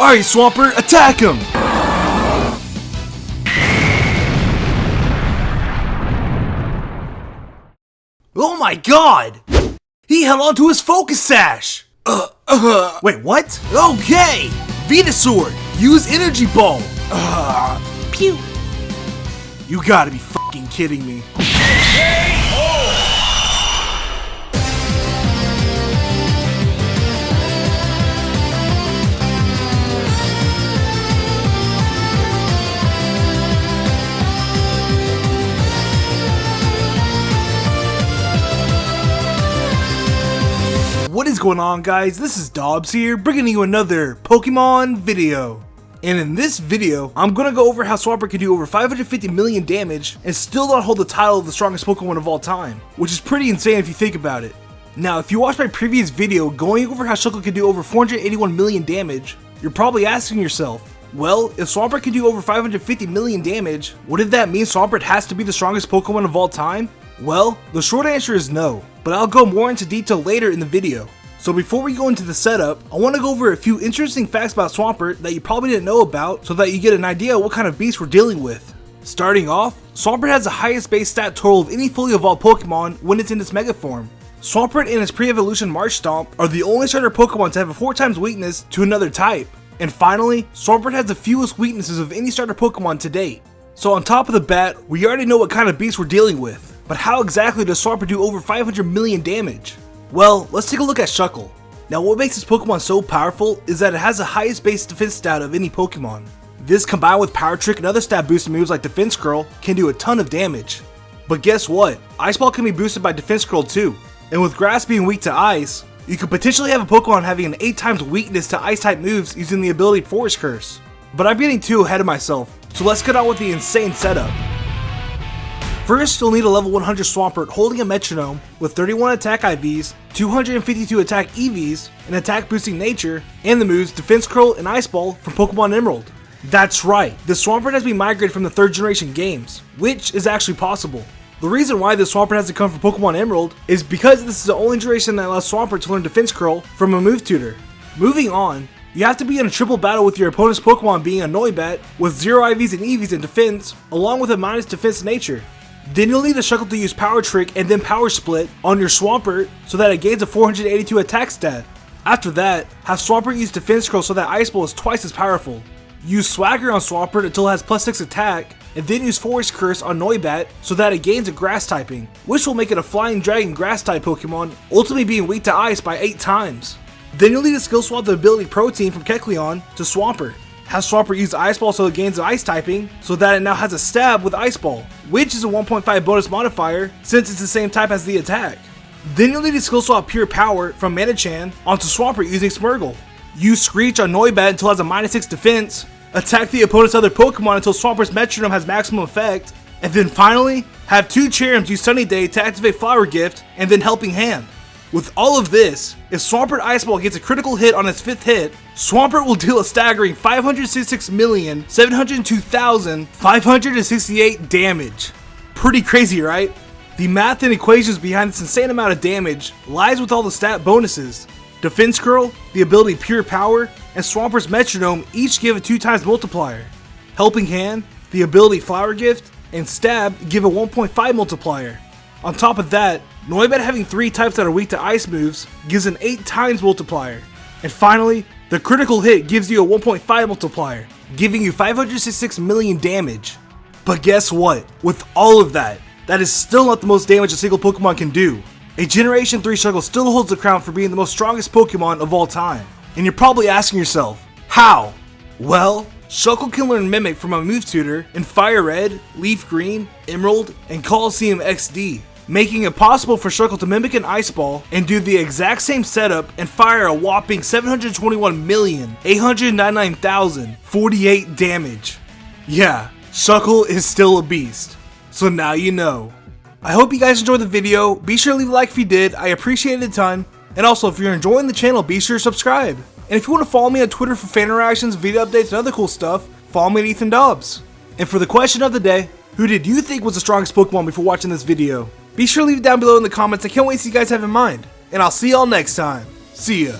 Alright, Swampert, attack him! Oh my god! He held onto his focus sash! Wait, what? Okay! Venusaur, use Energy Ball! Pew! You gotta be fucking kidding me. What is going on, guys? This is Dobbs here, bringing you another Pokemon video. And in this video, I'm gonna go over how Swampert can do over 550 million damage and still not hold the title of the strongest Pokemon of all time, which is pretty insane if you think about it. Now, if you watched my previous video going over how Shuckle can do over 481 million damage, you're probably asking yourself, well, if Swampert can do over 550 million damage, wouldn't that mean Swampert has to be the strongest Pokemon of all time? Well, the short answer is no, but I'll go more into detail later in the video. So before we go into the setup, I want to go over a few interesting facts about Swampert that you probably didn't know about so that you get an idea of what kind of beast we're dealing with. Starting off, Swampert has the highest base stat total of any fully evolved Pokemon when it's in its Mega form. Swampert and its pre-evolution March Stomp are the only starter Pokemon to have a 4 times weakness to another type. And finally, Swampert has the fewest weaknesses of any starter Pokemon to date. So on top of the bat, we already know what kind of beast we're dealing with. But how exactly does Swampert do over 500 million damage? Well, let's take a look at Shuckle. Now, what makes this Pokemon so powerful is that it has the highest base defense stat of any Pokemon. This, combined with Power Trick and other stat boosting moves like Defense Curl, can do a ton of damage. But guess what? Ice Ball can be boosted by Defense Curl too. And with Grass being weak to Ice, you could potentially have a Pokemon having an 8 times weakness to Ice type moves using the ability Forest Curse. But I'm getting too ahead of myself, so let's get on with the insane setup. First, you'll need a level 100 Swampert holding a metronome with 31 attack IVs, 252 attack EVs, an attack boosting nature, and the moves Defense Curl and Ice Ball from Pokemon Emerald. That's right, the Swampert has been migrated from the 3rd generation games, which is actually possible. The reason why this Swampert has to come from Pokemon Emerald is because this is the only generation that allows Swampert to learn Defense Curl from a move tutor. Moving on, you have to be in a triple battle with your opponent's Pokemon being a Noibat with 0 IVs and EVs in defense, along with a minus defense nature. Then you'll need a Shuckle to use Power Trick and then Power Split on your Swampert so that it gains a 482 attack stat. After that, have Swampert use Defense Curl so that Ice Ball is twice as powerful. Use Swagger on Swampert until it has plus 6 attack, and then use Forest Curse on Noibat so that it gains a Grass typing, which will make it a Flying Dragon Grass type Pokemon, ultimately being weak to Ice by 8 times. Then you'll need to skill swap the ability Protein from Kecleon to Swampert. Have Swampert use Ice Ball so it gains an Ice typing, so that it now has a Stab with Ice Ball, which is a 1.5 bonus modifier since it's the same type as the attack. Then you'll need to skill swap Pure Power from Manachan onto Swampert using Smeargle. Use Screech on Noibat until it has a minus 6 defense, attack the opponent's other Pokemon until Swampert's Metronome has maximum effect, and then finally, have 2 Charims use Sunny Day to activate Flower Gift and then Helping Hand. With all of this, if Swampert Ice Ball gets a critical hit on its 5th hit, Swampert will deal a staggering 566,702,568 damage. Pretty crazy, right? The math and equations behind this insane amount of damage lies with all the stat bonuses. Defense Curl, the ability Pure Power, and Swampert's Metronome each give a 2 times multiplier. Helping Hand, the ability Flower Gift, and Stab give a 1.5 multiplier. On top of that, Noibat having 3 types that are weak to ice moves gives an 8 times multiplier. And finally, the critical hit gives you a 1.5 multiplier, giving you 566 million damage. But guess what? With all of that, that is still not the most damage a single Pokemon can do. A Generation 3 Shuckle still holds the crown for being the most strongest Pokemon of all time. And you're probably asking yourself, how? Well, Shuckle can learn Mimic from a move tutor in Fire Red, Leaf Green, Emerald, and Coliseum XD, making it possible for Shuckle to mimic an Ice Ball and do the exact same setup and fire a whopping 721,899,048 damage. Yeah, Shuckle is still a beast. So now you know. I hope you guys enjoyed the video. Be sure to leave a like if you did, I appreciate it a ton. And also, if you're enjoying the channel, be sure to subscribe. And if you want to follow me on Twitter for fan interactions, video updates, and other cool stuff, follow me at Ethan Dobbs. And for the question of the day, who did you think was the strongest Pokemon before watching this video? Be sure to leave it down below in the comments. I can't wait to see you guys have in mind. And I'll see y'all next time. See ya.